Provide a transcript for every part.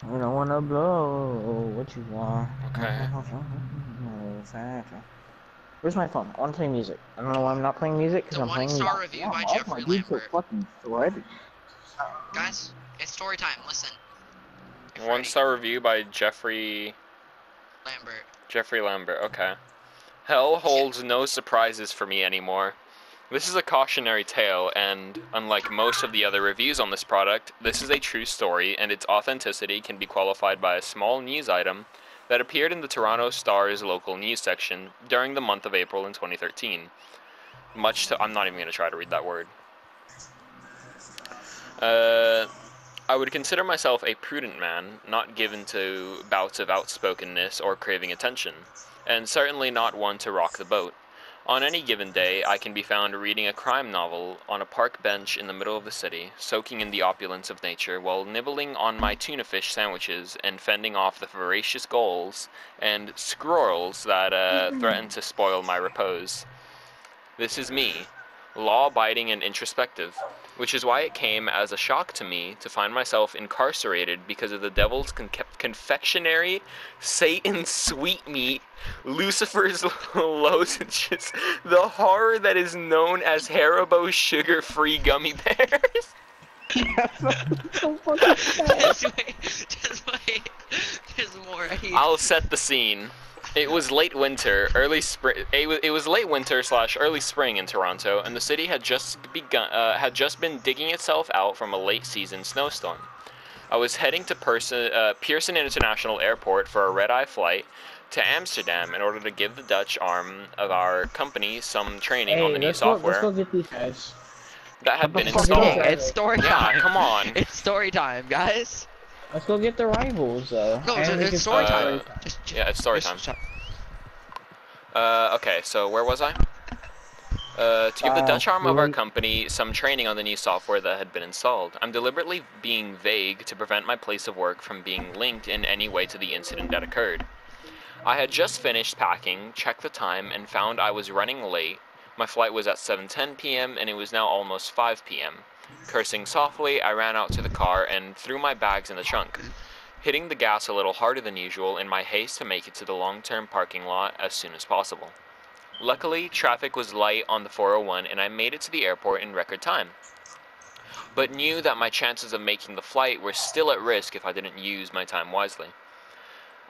You don't wanna blow what you want. Okay. Where's my phone? I wanna play music. I don't know why I'm not playing music, because The I'm one playing music. star review by Why is my Jeffrey dude so Lambert. fucking threatening? Guys, it's story time. Listen. Get ready. One-star review by Lambert. Jeffrey Lambert. Okay. Hell Yeah. holds no surprises for me anymore. This is a cautionary tale, and unlike most of the other reviews on this product, this is a true story, and its authenticity can be qualified by a small news item that appeared in the Toronto Star's local news section during the month of April in 2013. I'm not even going to try to read that word. I would consider myself a prudent man, not given to bouts of outspokenness or craving attention, and certainly not one to rock the boat. On any given day, I can be found reading a crime novel on a park bench in the middle of the city, soaking in the opulence of nature while nibbling on my tuna fish sandwiches and fending off the voracious gulls and squirrels that threaten to spoil my repose. This is me, law-abiding and introspective, which is why it came as a shock to me to find myself incarcerated because of the devil's confectionery, Satan's sweetmeat, Lucifer's lozenges, the horror that is known as Haribo sugar-free gummy bears. So fucking sad. Just wait. There's more. I'll set the scene. It was late winter, early spring. It was late winter slash early spring in Toronto, and the city had just been digging itself out from a late season snowstorm. I was heading to Pearson International Airport for a red-eye flight to Amsterdam in order to give the Dutch arm of our company some training on the Hey, new let's software go get these guys. that What had the been fuck installed. is It's story Yeah, time. come on. It's story time, guys. Let's go get the rivals, though. No, And we it's can story start time. Yeah, it's story time. Shut. Okay, so where was I? To give the Dutch arm of our Wait. company some training on the new software that had been installed. I'm deliberately being vague to prevent my place of work from being linked in any way to the incident that occurred. I had just finished packing, checked the time, and found I was running late. My flight was at 7:10 p.m. and it was now almost 5 p.m. Cursing softly, I ran out to the car and threw my bags in the trunk, hitting the gas a little harder than usual in my haste to make it to the long-term parking lot as soon as possible. Luckily, traffic was light on the 401 and I made it to the airport in record time, but knew that my chances of making the flight were still at risk if I didn't use my time wisely.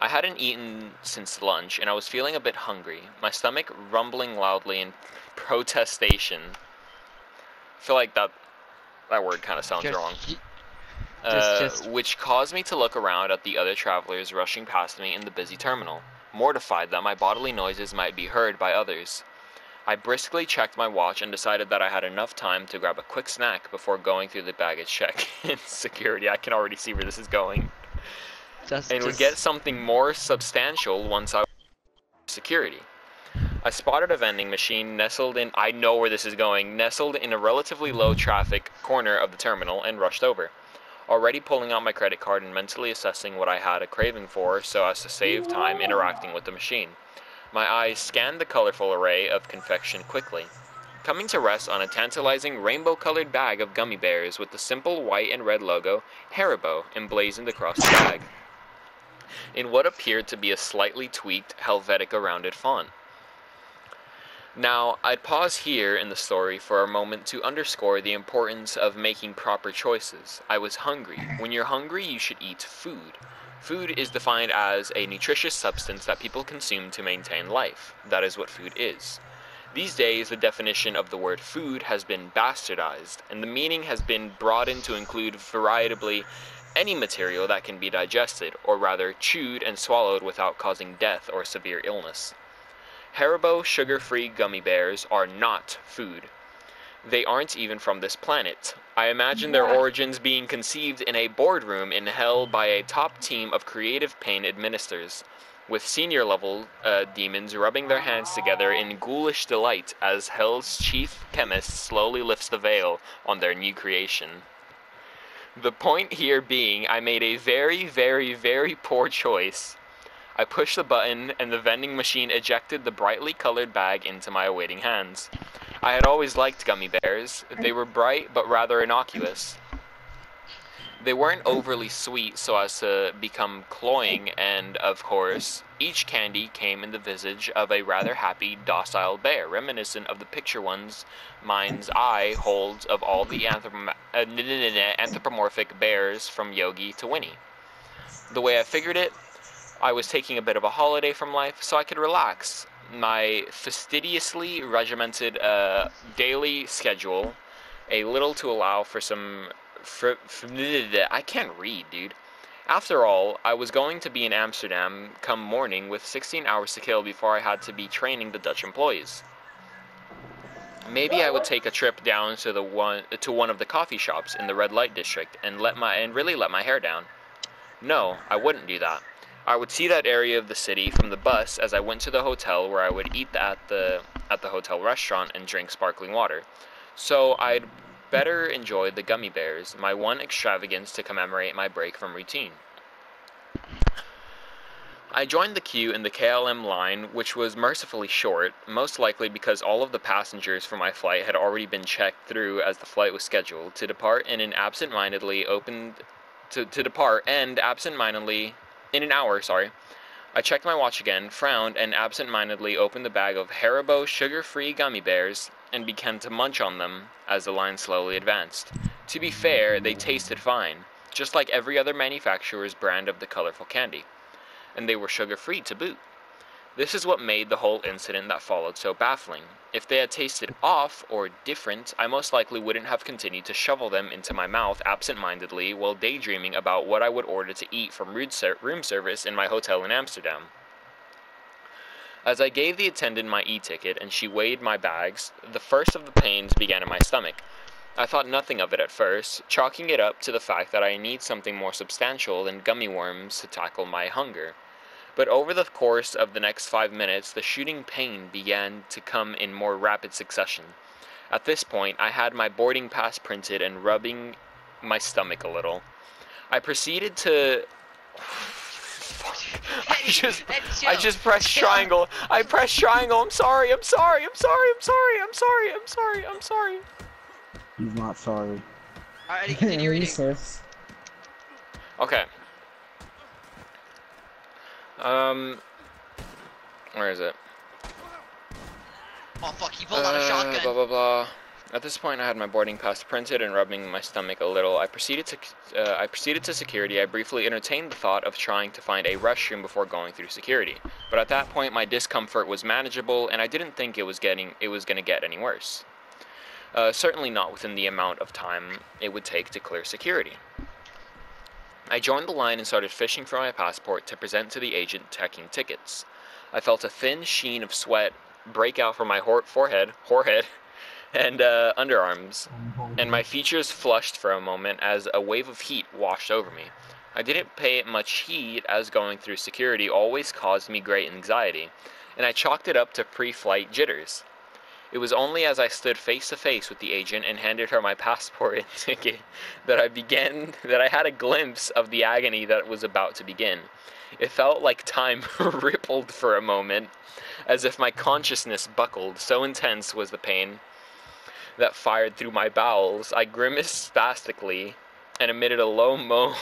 I hadn't eaten since lunch and I was feeling a bit hungry, my stomach rumbling loudly in protestation. I feel like that word kind of sounds wrong. Which caused me to look around at the other travelers rushing past me in the busy terminal, mortified that my bodily noises might be heard by others. I briskly checked my watch and decided that I had enough time to grab a quick snack before going through the baggage check in security. I can already see where this is going. And would get something more substantial once I was in security. I spotted a vending machine I know where this is going, nestled in a relatively low traffic corner of the terminal and rushed over, already pulling out my credit card and mentally assessing what I had a craving for so as to save time interacting with the machine. My eyes scanned the colorful array of confection quickly, coming to rest on a tantalizing rainbow-colored bag of gummy bears with the simple white and red logo, Haribo, emblazoned across the bag, in what appeared to be a slightly tweaked Helvetica rounded font. Now, I'd pause here in the story for a moment to underscore the importance of making proper choices. I was hungry. When you're hungry, you should eat food. Food is defined as a nutritious substance that people consume to maintain life. That is what food is. These days, the definition of the word food has been bastardized, and the meaning has been broadened to include varietably any material that can be digested, or rather chewed and swallowed without causing death or severe illness. Haribo sugar-free gummy bears are not food. They aren't even from this planet. I imagine their origins being conceived in a boardroom in hell by a top team of creative pain administrators, with senior-level demons rubbing their hands together in ghoulish delight as hell's chief chemist slowly lifts the veil on their new creation. The point here being, I made a very, very, very poor choice. I pushed the button, and the vending machine ejected the brightly colored bag into my awaiting hands. I had always liked gummy bears. They were bright, but rather innocuous. They weren't overly sweet so as to become cloying, and, of course, each candy came in the visage of a rather happy, docile bear, reminiscent of the picture one's mind's eye holds of all the anthropomorphic bears from Yogi to Winnie. The way I figured it, I was taking a bit of a holiday from life so I could relax. My fastidiously regimented daily schedule, a little to allow for some... I can't read, dude. After all, I was going to be in Amsterdam come morning with 16 hours to kill before I had to be training the Dutch employees. Maybe I would take a trip down to one of the coffee shops in the red light district and really let my hair down. No, I wouldn't do that. I would see that area of the city from the bus as I went to the hotel, where I would eat at the hotel restaurant and drink sparkling water. So I'd better enjoy the gummy bears, my one extravagance to commemorate my break from routine. I joined the queue in the KLM line, which was mercifully short, most likely because all of the passengers for my flight had already been checked through as the flight was scheduled to depart in an hour. I checked my watch again, frowned, and absent-mindedly opened the bag of Haribo sugar-free gummy bears and began to munch on them as the line slowly advanced. To be fair, they tasted fine, just like every other manufacturer's brand of the colorful candy. And they were sugar-free to boot. This is what made the whole incident that followed so baffling. If they had tasted off or different, I most likely wouldn't have continued to shovel them into my mouth absent-mindedly while daydreaming about what I would order to eat from room service in my hotel in Amsterdam. As I gave the attendant my e-ticket and she weighed my bags, the first of the pains began in my stomach. I thought nothing of it at first, chalking it up to the fact that I need something more substantial than gummy worms to tackle my hunger. But over the course of the next 5 minutes, the shooting pain began to come in more rapid succession. At this point, I had my boarding pass printed and rubbing my stomach a little. I proceeded to... I just pressed triangle. I pressed triangle. I'm sorry. He's not sorry. Alright, continue reading. Recess. Okay. Where is it? Oh fuck, he pulled out a shotgun. Blah blah blah. At this point, I had my boarding pass printed and rubbing my stomach a little. I proceeded to security. I briefly entertained the thought of trying to find a restroom before going through security. But at that point, my discomfort was manageable, and I didn't think it was going to get any worse. Certainly not within the amount of time it would take to clear security. I joined the line and started fishing for my passport to present to the agent checking tickets. I felt a thin sheen of sweat break out from my forehead, and underarms, and my features flushed for a moment as a wave of heat washed over me. I didn't pay it much heed, as going through security always caused me great anxiety, and I chalked it up to pre-flight jitters. It was only as I stood face to face with the agent and handed her my passport and ticket that I had a glimpse of the agony that was about to begin. It felt like time rippled for a moment, as if my consciousness buckled, so intense was the pain that fired through my bowels. I grimaced spastically and emitted a low moan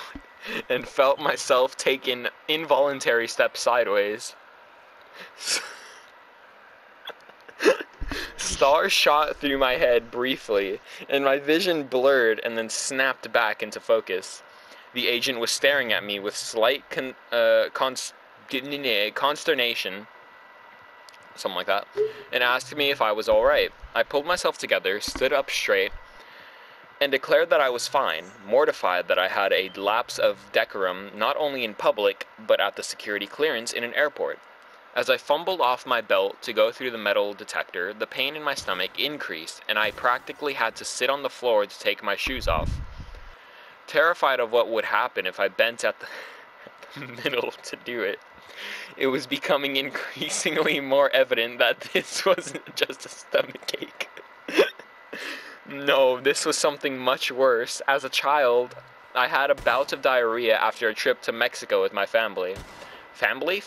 and felt myself take an involuntary step sideways. Stars shot through my head briefly, and my vision blurred and then snapped back into focus. The agent was staring at me with slight consternation, something like that, and asked me if I was alright. I pulled myself together, stood up straight, and declared that I was fine, mortified that I had a lapse of decorum not only in public, but at the security clearance in an airport. As I fumbled off my belt to go through the metal detector, the pain in my stomach increased, and I practically had to sit on the floor to take my shoes off. Terrified of what would happen if I bent at the middle to do it, it was becoming increasingly more evident that this wasn't just a stomachache. No, this was something much worse. As a child, I had a bout of diarrhea after a trip to Mexico with my family. Family.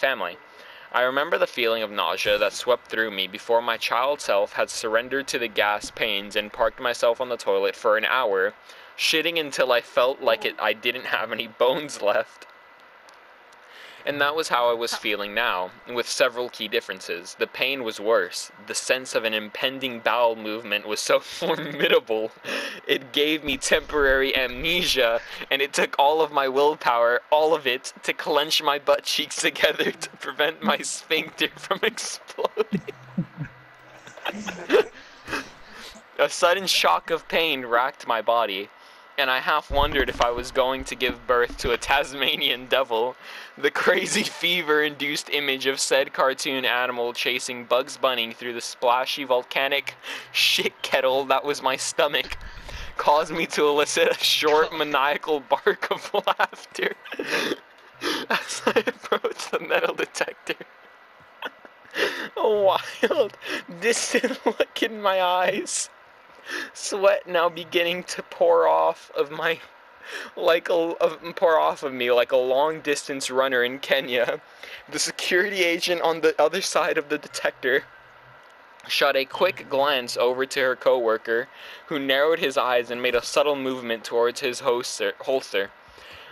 I remember the feeling of nausea that swept through me before my child self had surrendered to the gas pains and parked myself on the toilet for an hour, shitting until I felt like I didn't have any bones left. And that was how I was feeling now, with several key differences. The pain was worse. The sense of an impending bowel movement was so formidable. It gave me temporary amnesia, and it took all of my willpower, all of it, to clench my butt cheeks together to prevent my sphincter from exploding. A sudden shock of pain racked my body, and I half wondered if I was going to give birth to a Tasmanian devil. The crazy fever-induced image of said cartoon animal chasing Bugs Bunny through the splashy volcanic shit kettle that was my stomach caused me to elicit a short maniacal bark of laughter as I approached the metal detector. A wild, distant look in my eyes. Sweat now beginning to pour off of me like a long-distance runner in Kenya. The security agent on the other side of the detector shot a quick glance over to her coworker, who narrowed his eyes and made a subtle movement towards his holster.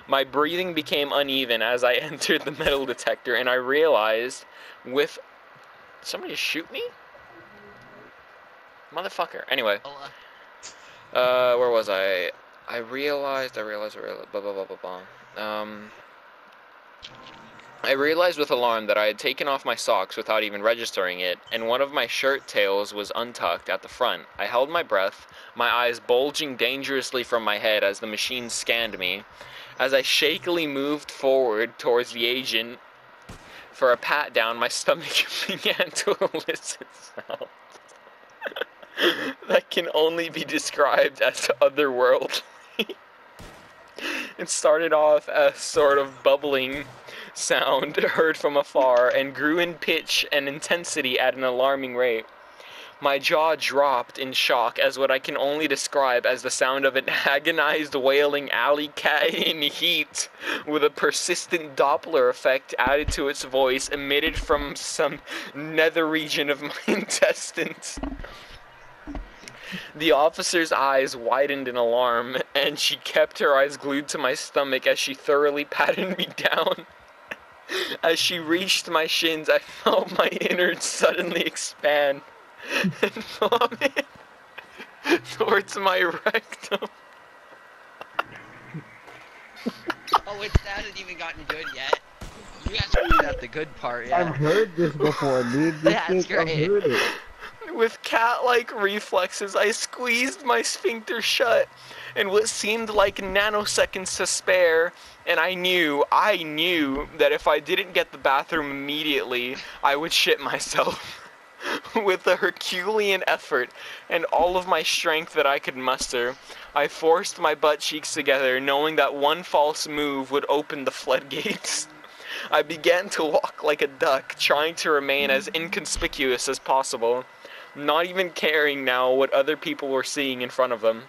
My breathing became uneven as I entered the metal detector, and I realized with... Did somebody shoot me? Motherfucker. Anyway. Where was I? I realized, blah, blah, blah, blah, blah. I realized with alarm that I had taken off my socks without even registering it, and one of my shirt tails was untucked at the front. I held my breath, my eyes bulging dangerously from my head as the machine scanned me. As I shakily moved forward towards the agent for a pat down, my stomach began to elicit sounds that can only be described as otherworldly. It started off as sort of bubbling sound heard from afar and grew in pitch and intensity at an alarming rate. My jaw dropped in shock as what I can only describe as the sound of an agonized wailing alley cat in heat, with a persistent Doppler effect added to its voice emitted from some nether region of my intestines. The officer's eyes widened in alarm, and she kept her eyes glued to my stomach as she thoroughly patted me down. As she reached my shins, I felt my innards suddenly expand and vomit towards my rectum. Oh, it hasn't even gotten good yet. You guys are at the good part, yeah. I've heard this before, dude. That's great. I've heard it. With cat-like reflexes, I squeezed my sphincter shut, and what seemed like nanoseconds to spare, and I knew that if I didn't get the bathroom immediately, I would shit myself. With a Herculean effort and all of my strength that I could muster, I forced my butt cheeks together, knowing that one false move would open the floodgates. I began to walk like a duck, trying to remain as inconspicuous as possible, not even caring now what other people were seeing in front of them.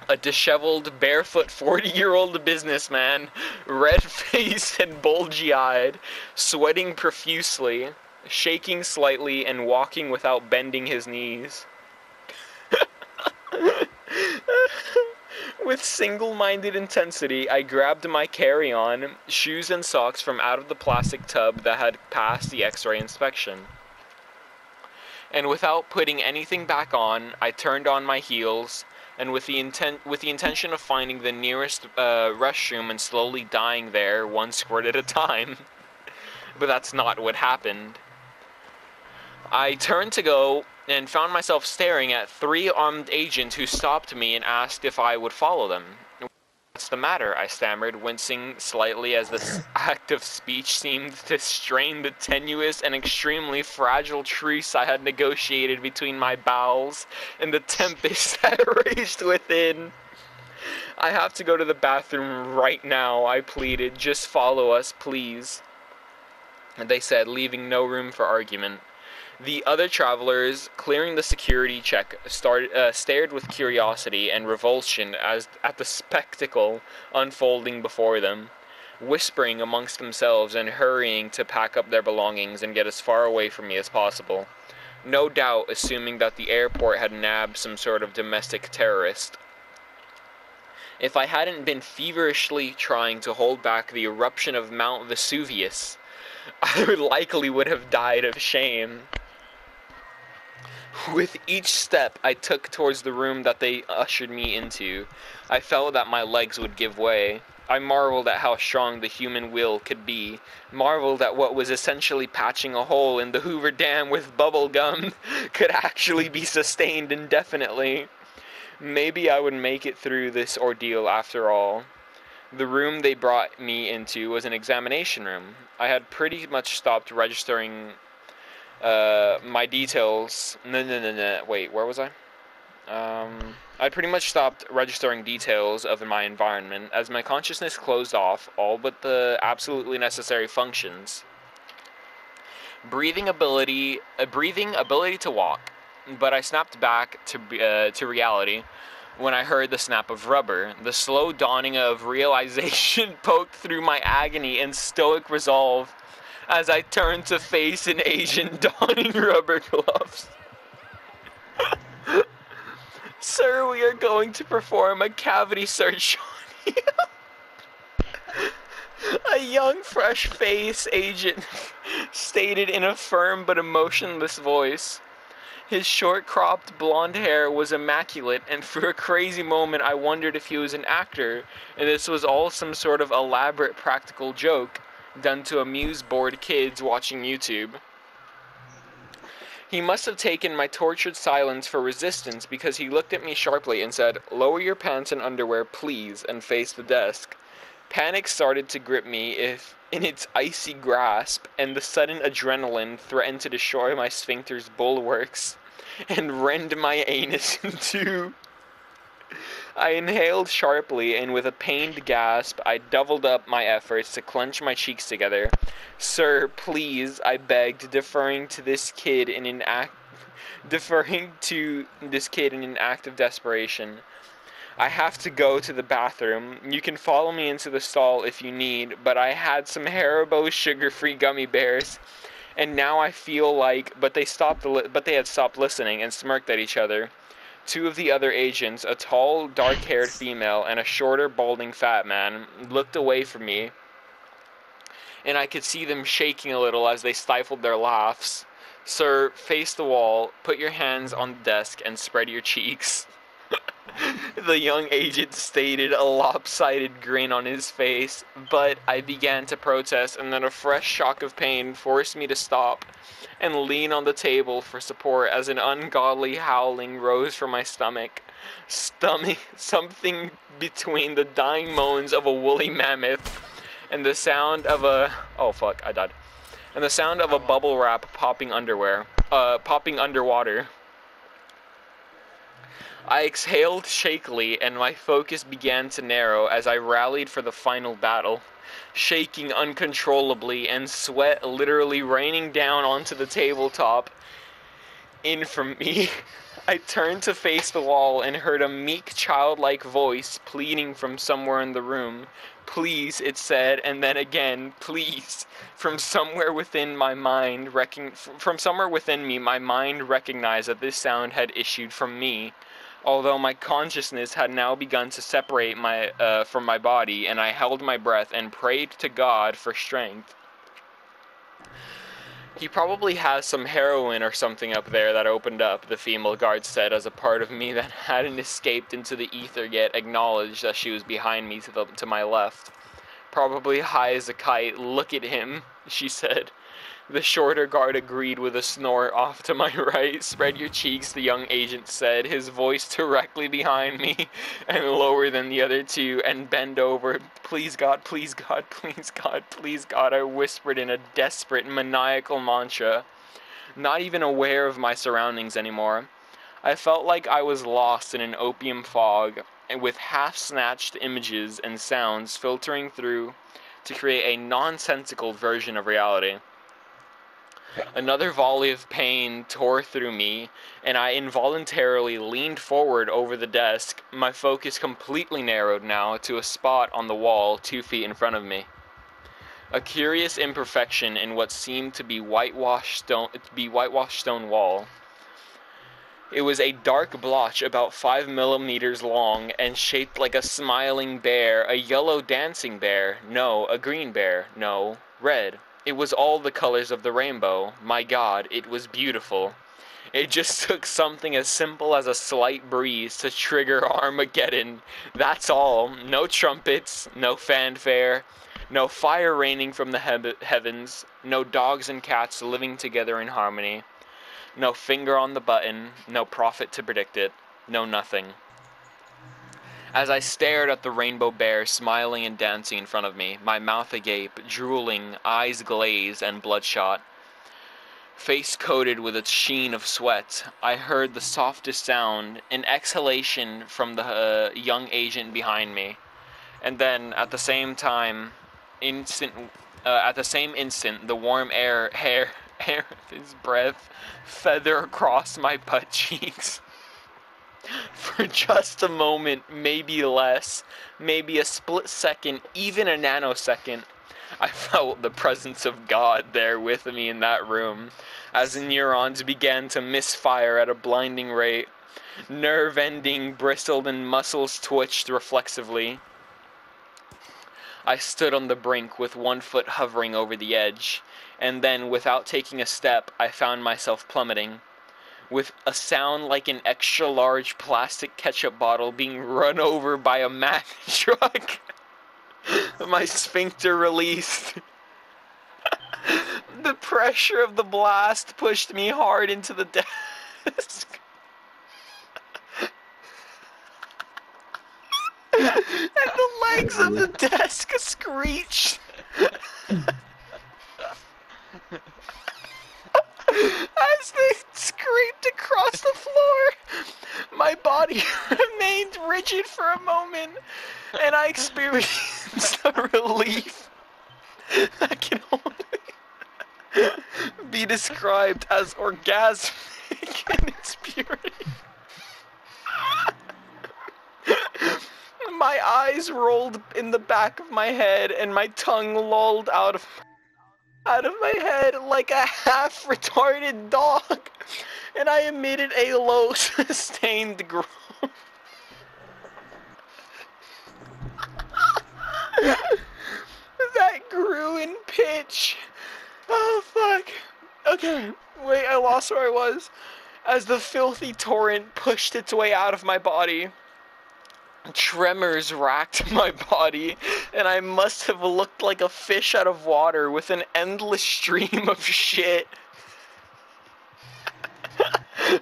A disheveled, barefoot 40-year-old businessman, red-faced and bulgy-eyed, sweating profusely, shaking slightly and walking without bending his knees. With single-minded intensity, I grabbed my carry-on, shoes and socks from out of the plastic tub that had passed the X-ray inspection. And without putting anything back on, I turned on my heels, and with the intention of finding the nearest restroom and slowly dying there, one squirt at a time. But that's not what happened. I turned to go and found myself staring at 3 armed agents who stopped me and asked if I would follow them. "What's the matter?" I stammered, wincing slightly as this act of speech seemed to strain the tenuous and extremely fragile truce I had negotiated between my bowels and the tempest that raged within. "I have to go to the bathroom right now," I pleaded. "Just follow us, please." And they said, leaving no room for argument. The other travelers, clearing the security check, stared with curiosity and revulsion at the spectacle unfolding before them, whispering amongst themselves and hurrying to pack up their belongings and get as far away from me as possible. No doubt assuming that the airport had nabbed some sort of domestic terrorist. If I hadn't been feverishly trying to hold back the eruption of Mount Vesuvius, I would have died of shame. With each step I took towards the room that they ushered me into, I felt that my legs would give way. I marveled at how strong the human will could be, marveled at what was essentially patching a hole in the Hoover Dam with bubble gum could actually be sustained indefinitely. Maybe I would make it through this ordeal after all. The room they brought me into was an examination room. I had pretty much stopped registering my details. No. Wait, where was I? I pretty much stopped registering details of my environment as my consciousness closed off all but the absolutely necessary functions. Breathing ability to walk, but I snapped back to reality when I heard the snap of rubber. The slow dawning of realization poked through my agony and stoic resolve as I turned to face an Asian donning rubber gloves. Sir, we are going to perform a cavity search on you. A young, fresh-faced agent stated in a firm but emotionless voice. His short-cropped blonde hair was immaculate, and for a crazy moment I wondered if he was an actor, and this was all some sort of elaborate practical joke done to amuse bored kids watching YouTube. He must have taken my tortured silence for resistance because he looked at me sharply and said, "Lower your pants and underwear, please," and faced the desk. Panic started to grip me in its icy grasp, and the sudden adrenaline threatened to destroy my sphincter's bulwarks and rend my anus in two. I inhaled sharply, and with a pained gasp, I doubled up my efforts to clench my cheeks together. "Sir, please," I begged, deferring to this kid in an act of desperation. "I have to go to the bathroom. You can follow me into the stall if you need, but I had some Haribo sugar-free gummy bears, and now I feel like..." But they had stopped listening and smirked at each other. Two of the other agents, a tall, dark-haired female and a shorter, balding fat man, looked away from me, and I could see them shaking a little as they stifled their laughs. "Sir, face the wall, put your hands on the desk, and spread your cheeks." The young agent stated, a lopsided grin on his face, but I began to protest, and then a fresh shock of pain forced me to stop and lean on the table for support as an ungodly howling rose from my stomach. Something between the dying moans of a woolly mammoth and the sound of a... Oh fuck, I died. And the sound of a bubble wrap popping underwater. I exhaled shakily, and my focus began to narrow as I rallied for the final battle, shaking uncontrollably and sweat literally raining down onto the tabletop in from me. I turned to face the wall and heard a meek, childlike voice pleading from somewhere in the room. "Please," it said, and then again, "Please." From somewhere within me, my mind recognized that this sound had issued from me, although my consciousness had now begun to separate from my body, and I held my breath and prayed to God for strength. "He probably has some heroin or something up there that opened up," the female guard said, as a part of me that hadn't escaped into the ether yet acknowledged that she was behind me to my left. "Probably high as a kite. Look at him," she said. The shorter guard agreed with a snort off to my right. "Spread your cheeks," the young agent said, his voice directly behind me and lower than the other two, and "bend over. Please God, please God, please God, please God," I whispered in a desperate, maniacal mantra, not even aware of my surroundings anymore. I felt like I was lost in an opium fog, and with half-snatched images and sounds filtering through to create a nonsensical version of reality. Another volley of pain tore through me, and I involuntarily leaned forward over the desk, my focus completely narrowed now to a spot on the wall 2 feet in front of me. A curious imperfection in what seemed to be whitewashed stone wall. It was a dark blotch about 5 millimeters long and shaped like a smiling bear, a yellow dancing bear, no, a green bear, no, red. It was all the colors of the rainbow. My God, it was beautiful. It just took something as simple as a slight breeze to trigger Armageddon. That's all. No trumpets, no fanfare, no fire raining from the heavens, no dogs and cats living together in harmony. No finger on the button, no prophet to predict it, no nothing. As I stared at the rainbow bear smiling and dancing in front of me, my mouth agape, drooling, eyes glazed and bloodshot, face coated with a sheen of sweat, I heard the softest sound, an exhalation from the young agent behind me. And then, at the same instant, the warm hair of his breath feather across my butt cheeks. For just a moment, maybe less, maybe a split second, even a nanosecond, I felt the presence of God there with me in that room, as the neurons began to misfire at a blinding rate. Nerve ending bristled and muscles twitched reflexively. I stood on the brink with one foot hovering over the edge, and then, without taking a step, I found myself plummeting, with a sound like an extra-large plastic ketchup bottle being run over by a Mack truck. My sphincter released. The pressure of the blast pushed me hard into the desk. And the legs of the desk screeched. As they scraped across the floor, my body remained rigid for a moment, and I experienced a relief that can only be described as orgasmic in its purity. My eyes rolled in the back of my head, and my tongue lolled out of my head like a half-retarded dog, and I emitted a low, sustained groan. That grew in pitch. Oh, fuck. Okay, wait, I lost where I was. As the filthy torrent pushed its way out of my body, tremors racked my body, and I must have looked like a fish out of water with an endless stream of shit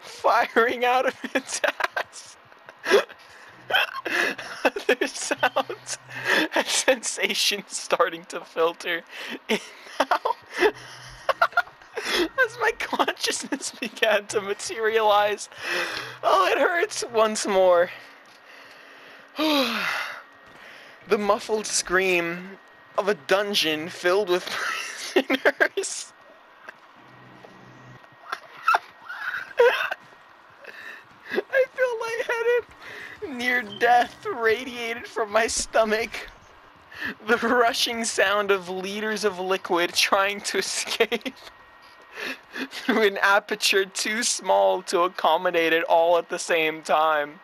firing out of its ass. Other sounds and sensations starting to filter in now. As my consciousness began to materialize. Oh, it hurts once more. The muffled scream of a dungeon filled with prisoners. I feel lightheaded. Near death radiated from my stomach. The rushing sound of liters of liquid trying to escape through an aperture too small to accommodate it all at the same time.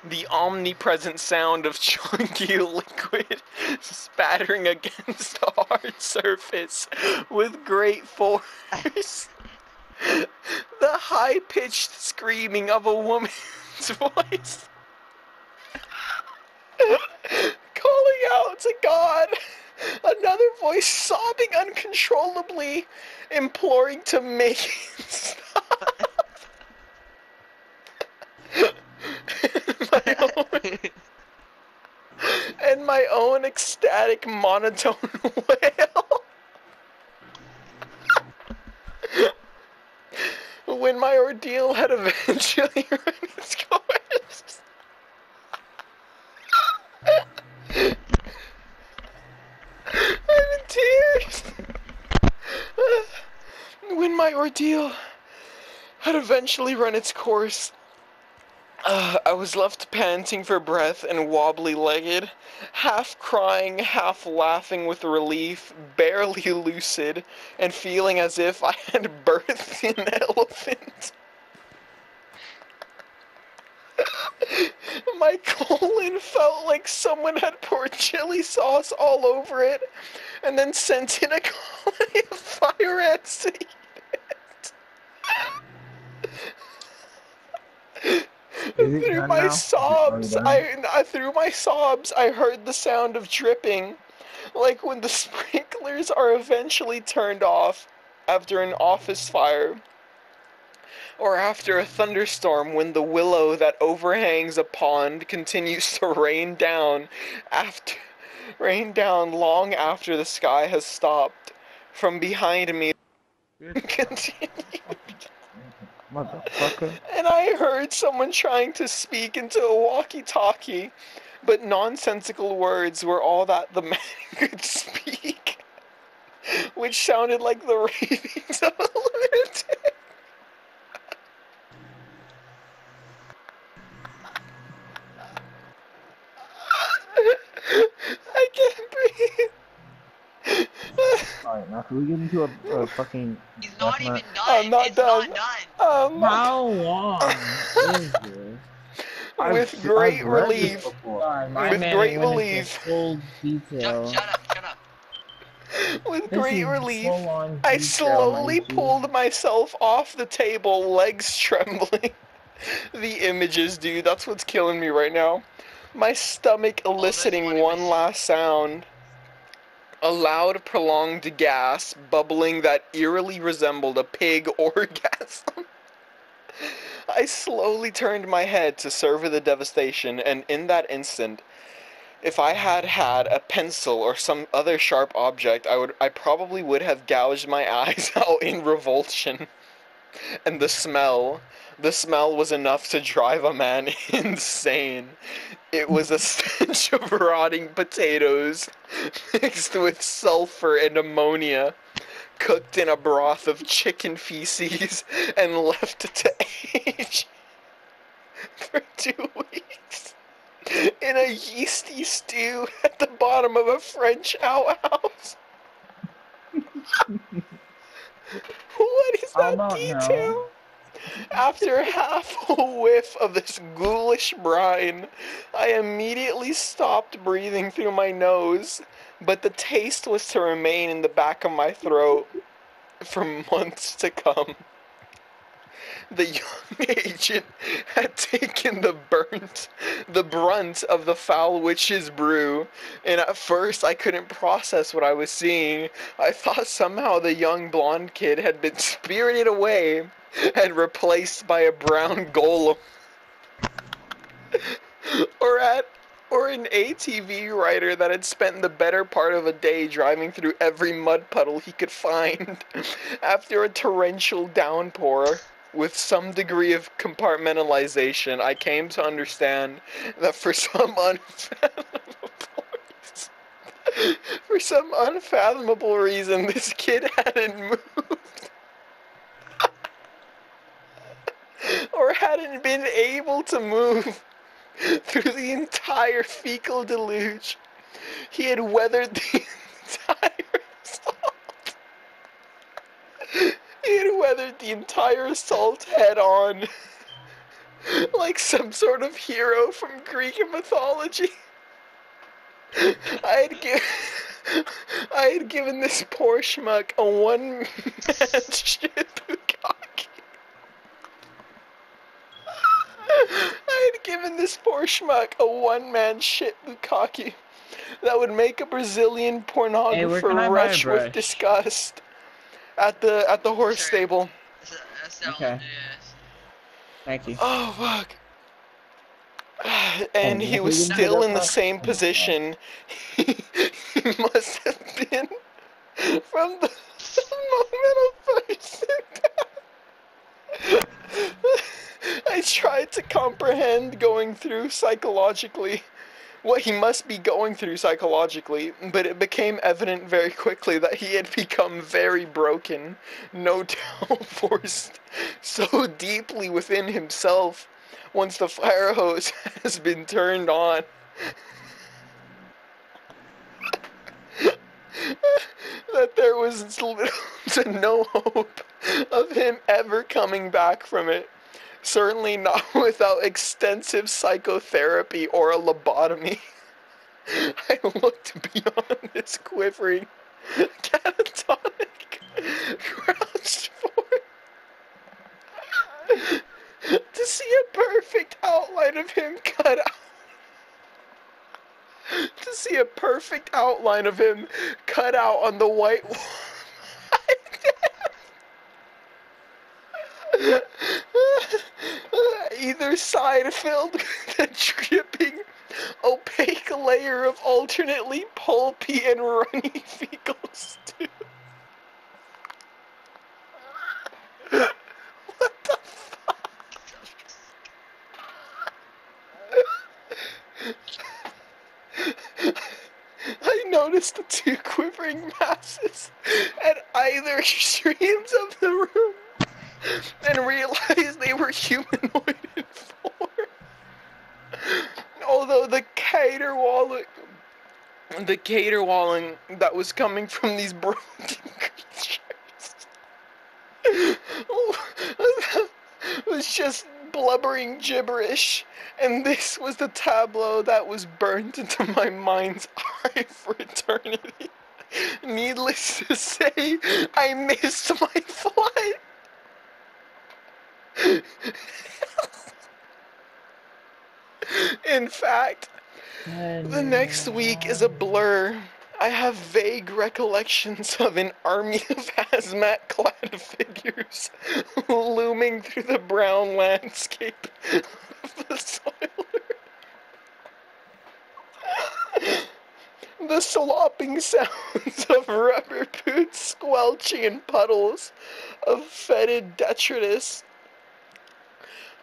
The omnipresent sound of chunky liquid spattering against a hard surface with great force. The high-pitched screaming of a woman's voice calling out to God. Another voice sobbing uncontrollably, imploring to make it stop. And my own ecstatic monotone wail. When my ordeal had eventually run its course, I'm in tears. When my ordeal had eventually run its course, I was left panting for breath and wobbly-legged, half crying, half laughing with relief, barely lucid, and feeling as if I had birthed an elephant. My colon felt like someone had poured chili sauce all over it and then sent in a colony of fire ants to eat it. Is it Through done my now? sobs, Are you I heard the sound of dripping, like when the sprinklers are eventually turned off after an office fire, or after a thunderstorm when the willow that overhangs a pond continues to rain down long after the sky has stopped. From behind me, done? continued. Motherfucker. And I heard someone trying to speak into a walkie-talkie, but nonsensical words were all that the man could speak, which sounded like the ravings of a lunatic. I can't breathe. Alright, now can we get into a fucking... He's not even done. I'm not it's done. not done. How long is this? With great I've read this relief. before. God, my With man great went relief. into full detail. Shut up, shut up. With This great is relief, full-on I detail, slowly Mikey. pulled myself off the table, legs trembling. The images, dude, that's what's killing me right now. My stomach eliciting one last sound. A loud, prolonged gas, bubbling that eerily resembled a pig orgasm. I slowly turned my head to survey the devastation, and in that instant, if I had had a pencil or some other sharp object, I probably would have gouged my eyes out in revulsion. And the smell was enough to drive a man insane. It was a stench of rotting potatoes mixed with sulfur and ammonia, cooked in a broth of chicken feces and left to age for 2 weeks in a yeasty stew at the bottom of a French outhouse. What is that detail? Now? After half a whiff of this ghoulish brine, I immediately stopped breathing through my nose, but the taste was to remain in the back of my throat for months to come. The young agent had taken the brunt of the foul witch's brew, and at first I couldn't process what I was seeing. I thought somehow the young blonde kid had been spirited away and replaced by a brown golem. or an ATV rider that had spent the better part of a day driving through every mud puddle he could find after a torrential downpour. With some degree of compartmentalization, I came to understand that for some unfathomable reason, this kid hadn't moved. Or hadn't been able to move through the entire fecal deluge. He had weathered the entire assault. He had weathered the entire assault head on, like some sort of hero from Greek mythology. I had given this poor schmuck a one-man shit bukkake. I had given this poor schmuck a one-man shit bukkake that would make a Brazilian pornographer retch with disgust at the horse stable. Okay. Thank you. Oh fuck. And he was still in the same position. He must have been from the moment of first impact. I tried to comprehend what he must be going through psychologically, but it became evident very quickly that he had become very broken, no doubt forced so deeply within himself once the fire hose has been turned on. That there was little to no hope of him ever coming back from it. Certainly not without extensive psychotherapy or a lobotomy. I looked beyond this quivering, catatonic, crouched form to see a perfect outline of him cut out. To see a perfect outline of him cut out on the white wall. Either side filled with a dripping, opaque layer of alternately pulpy and runny fecal stew. What the fuck? I noticed the two quivering masses at either extremes of the room and realized they were humanoid in form. Although the caterwauling that was coming from these broken creatures was just blubbering gibberish, and this was the tableau that was burnt into my mind's eye for eternity. Needless to say, I missed my flight. In fact, the next week is a blur. I have vague recollections of an army of hazmat-clad figures looming through the brown landscape of the soiler. The slopping sounds of rubber boots squelching in puddles of fetid detritus,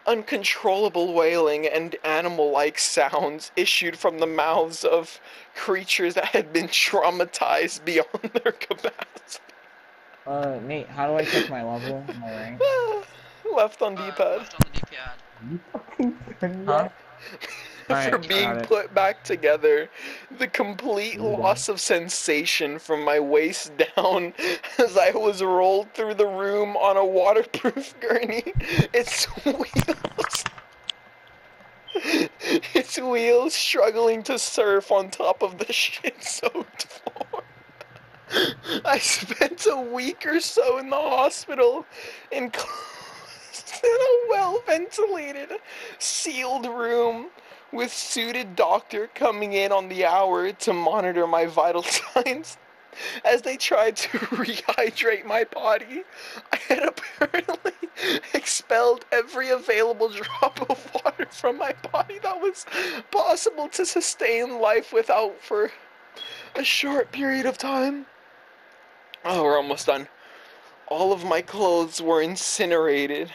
uncontrollable wailing and animal-like sounds issued from the mouths of creatures that had been traumatized beyond their capacity. Nate, how do I check my level? Am I rank? Left on D-pad. Left on the D-pad. You fucking done yet? For Alright, being put back together, the complete loss of sensation from my waist down as I was rolled through the room on a waterproof gurney. Its wheels struggling to surf on top of the shit-soaked floor. I spent a week or so in the hospital enclosed in a well-ventilated, sealed room with suited doctor coming in on the hour to monitor my vital signs. As they tried to rehydrate my body, I had apparently expelled every available drop of water from my body that was possible to sustain life without for a short period of time. Oh, we're almost done. All of my clothes were incinerated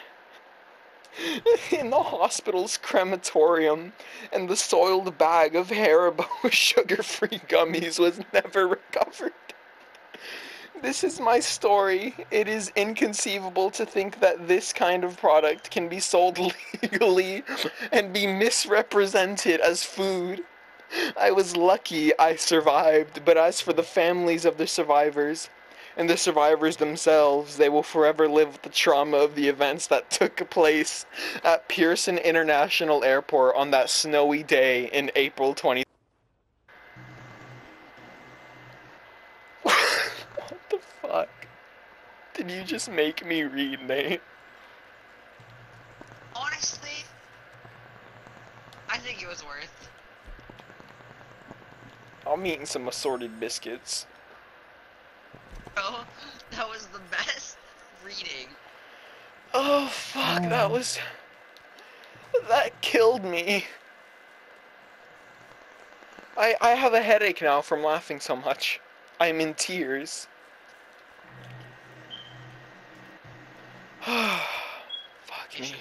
in the hospital's crematorium, and the soiled bag of Haribo sugar-free gummies was never recovered. This is my story. It is inconceivable to think that this kind of product can be sold legally and be misrepresented as food. I was lucky I survived, but as for the families of the survivors, and the survivors themselves, they will forever live with the trauma of the events that took place at Pearson International Airport on that snowy day in April 20. What the fuck? Did you just make me read, Nate? Honestly, I think it was worth. I'm eating some assorted biscuits. Bro, that was the best reading. Oh fuck, that killed me. I have a headache now from laughing so much. I'm in tears. Fuck me.